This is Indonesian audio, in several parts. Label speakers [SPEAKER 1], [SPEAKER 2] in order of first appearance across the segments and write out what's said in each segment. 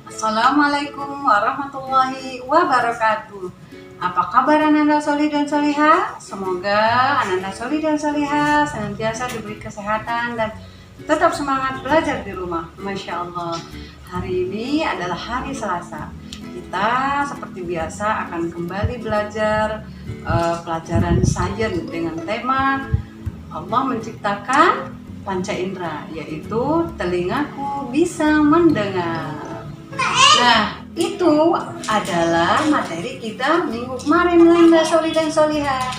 [SPEAKER 1] Assalamualaikum warahmatullahi wabarakatuh. Apa kabar Ananda Solih dan Solihah? Semoga Ananda Solih dan Solihah senantiasa diberi kesehatan dan tetap semangat belajar di rumah. Masya Allah, hari ini adalah hari Selasa. Kita seperti biasa akan kembali belajar pelajaran sains dengan tema Allah menciptakan panca indera, yaitu telingaku bisa mendengar. Nah, itu adalah materi kita minggu kemarin, Ananda Solih dan Solihah.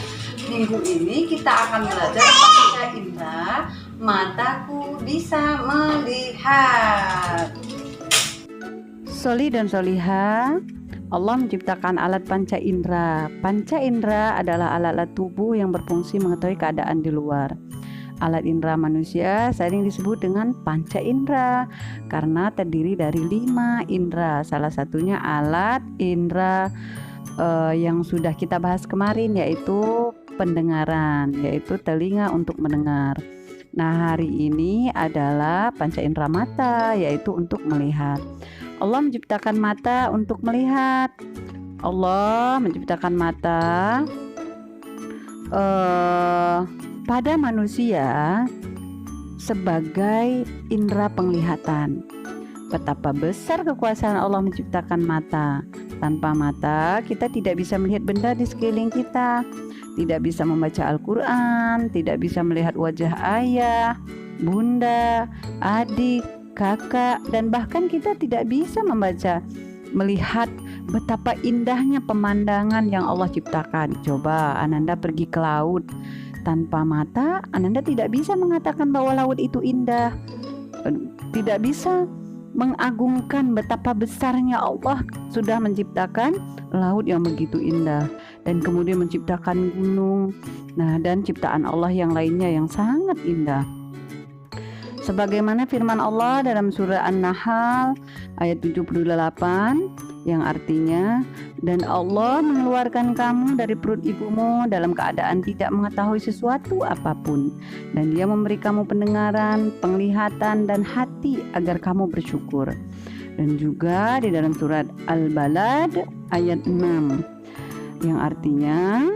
[SPEAKER 1] Minggu ini kita akan belajar panca indera, mataku bisa melihat.
[SPEAKER 2] Solih dan Solihah, Allah menciptakan alat panca indera. Panca indera adalah alat-alat tubuh yang berfungsi mengetahui keadaan di luar. Alat indera manusia sering disebut dengan panca indera karena terdiri dari 5 indera. Salah satunya alat indera yang sudah kita bahas kemarin, yaitu pendengaran, yaitu telinga untuk mendengar. Nah, hari ini adalah panca indera mata, yaitu untuk melihat. Allah menciptakan mata untuk melihat. Allah menciptakan mata pada manusia sebagai indera penglihatan. Betapa besar kekuasaan Allah menciptakan mata. Tanpa mata, kita tidak bisa melihat benda di sekeliling kita, tidak bisa membaca Al-Quran, tidak bisa melihat wajah ayah, bunda, adik, kakak, dan bahkan kita tidak bisa melihat betapa indahnya pemandangan yang Allah ciptakan. Coba Ananda pergi ke laut, tanpa mata Ananda tidak bisa mengatakan bahwa laut itu indah, tidak bisa mengagungkan betapa besarnya Allah sudah menciptakan laut yang begitu indah, dan kemudian menciptakan gunung, dan ciptaan Allah yang lainnya yang sangat indah. Sebagaimana firman Allah dalam surah An-Nahl ayat 78 yang artinya, dan Allah mengeluarkan kamu dari perut ibumu dalam keadaan tidak mengetahui sesuatu apapun, dan Dia memberi kamu pendengaran, penglihatan, dan hati agar kamu bersyukur. Dan juga di dalam surat Al-Balad ayat 6 yang artinya,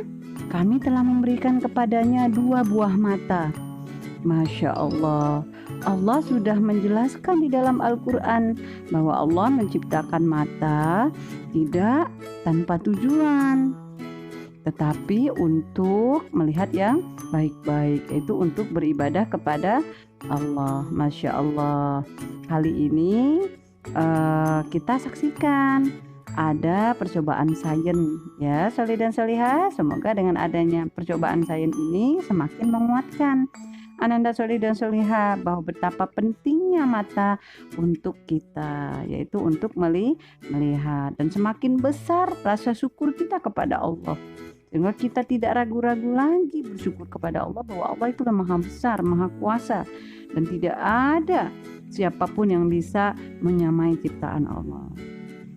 [SPEAKER 2] kami telah memberikan kepadanya 2 buah mata. Masya Allah, Allah sudah menjelaskan di dalam Al-Quran bahwa Allah menciptakan mata tidak tanpa tujuan, tetapi untuk melihat yang baik-baik, yaitu untuk beribadah kepada Allah. Masya Allah, kali ini kita saksikan ada percobaan sains, ya Solih dan Solihah. Semoga dengan adanya percobaan sains ini semakin menguatkan Ananda Solih dan Solihah bahwa betapa pentingnya mata untuk kita, yaitu untuk melihat, dan semakin besar rasa syukur kita kepada Allah, sehingga kita tidak ragu-ragu lagi bersyukur kepada Allah bahwa Allah itu maha besar, maha kuasa, dan tidak ada siapapun yang bisa menyamai ciptaan Allah.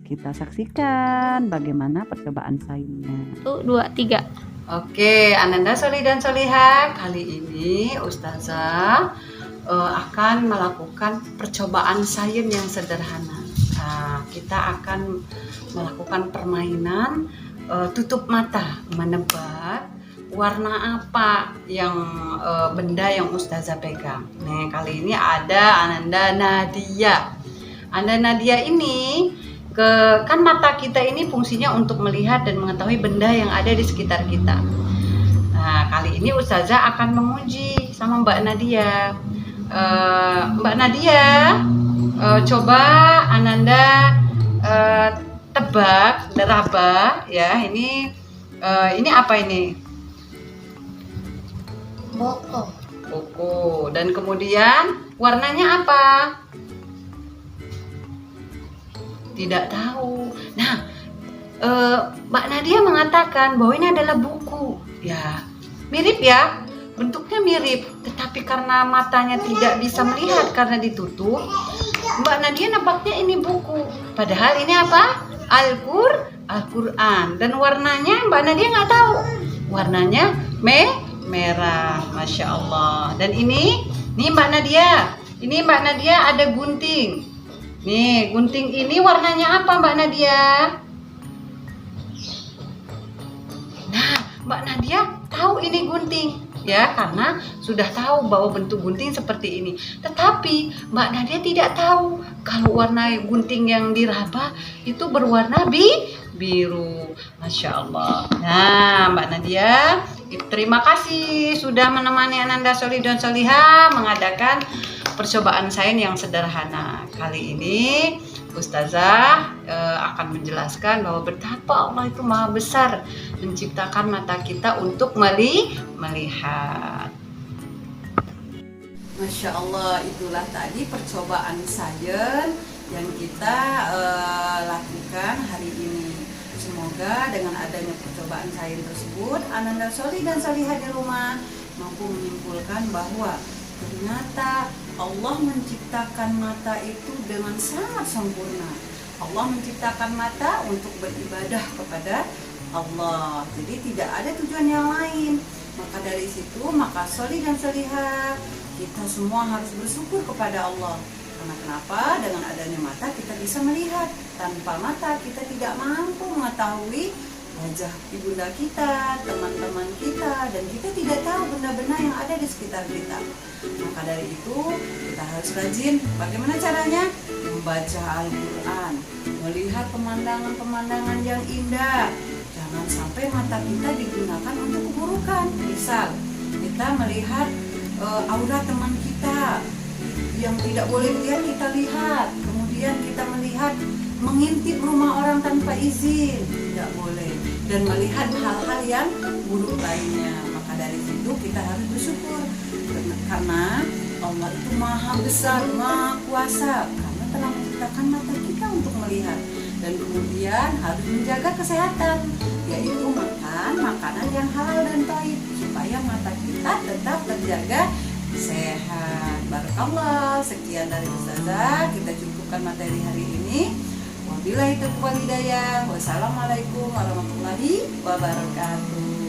[SPEAKER 2] Kita saksikan bagaimana percobaan sainsnya.
[SPEAKER 3] 1, 2, 3.
[SPEAKER 1] Oke, Ananda Solih dan Solihah, kali ini Ustazah akan melakukan percobaan sains yang sederhana. Nah, kita akan melakukan permainan tutup mata, menebak warna apa yang benda yang Ustazah pegang. Nah, kali ini ada Ananda Nadia. Ananda Nadia ini kan mata kita ini fungsinya untuk melihat dan mengetahui benda yang ada di sekitar kita. Nah, kali ini Ustazah akan menguji sama Mbak Nadia. Mbak Nadia, coba Ananda tebak, deraba, ya. Ini apa ini? Buku. Dan kemudian warnanya apa? Tidak tahu. Nah, Mbak Nadia mengatakan bahwa ini adalah buku. Ya, mirip ya, bentuknya mirip. Tetapi karena matanya tidak bisa melihat karena ditutup, Mbak Nadia nampaknya ini buku. Padahal ini apa? Al-Quran. Dan warnanya Mbak Nadia nggak tahu. Warnanya merah. Masya Allah. Dan ini Mbak Nadia. Ini Mbak Nadia ada gunting. Nih, gunting ini warnanya apa Mbak Nadia? Nah, Mbak Nadia tahu ini gunting ya, karena sudah tahu bahwa bentuk gunting seperti ini. Tetapi Mbak Nadia tidak tahu kalau warna gunting yang diraba itu berwarna biru. Masya Allah. Nah, Mbak Nadia, terima kasih sudah menemani Ananda Solih dan Solihah mengadakan percobaan sains yang sederhana. Kali ini Ustazah akan menjelaskan bahwa betapa Allah itu maha besar menciptakan mata kita untuk melihat. Masya Allah, itulah tadi percobaan sains yang kita lakukan hari ini. Semoga dengan adanya percobaan sains tersebut, Ananda Solih dan Solihah di rumah mampu menyimpulkan bahwa ternyata Allah menciptakan mata itu dengan sangat sempurna. Allah menciptakan mata untuk beribadah kepada Allah. Jadi tidak ada tujuan yang lain. Maka dari situ, maka Solih dan Solihah, kita semua harus bersyukur kepada Allah. Karena kenapa? Dengan adanya mata kita bisa melihat. Tanpa mata kita tidak mampu mengetahui wajah ibunda kita, teman-teman kita, dan kita tidak tahu benda-benda yang ada di sekitar kita. Maka dari itu kita harus rajin. Bagaimana caranya? Membaca Al-Quran, melihat pemandangan-pemandangan yang indah. Jangan sampai mata kita digunakan untuk keburukan. Misal kita melihat aurat teman kita yang tidak boleh dilihat, kita lihat. Kemudian kita melihat mengintip rumah orang tanpa izin, tidak boleh, dan melihat hal-hal yang buruk lainnya. Maka dari situ kita harus bersyukur karena Allah itu maha besar, maha kuasa, karena telah menciptakan mata kita untuk melihat. Dan kemudian harus menjaga kesehatan, yaitu makan makanan yang halal dan thayyib, supaya mata kita tetap terjaga sehat. Barakallah. Sekian dari Ustazah, kita cukupkan materi hari ini. Wabillahi taufiq wal hidayah. Wassalamualaikum warahmatullahi wabarakatuh.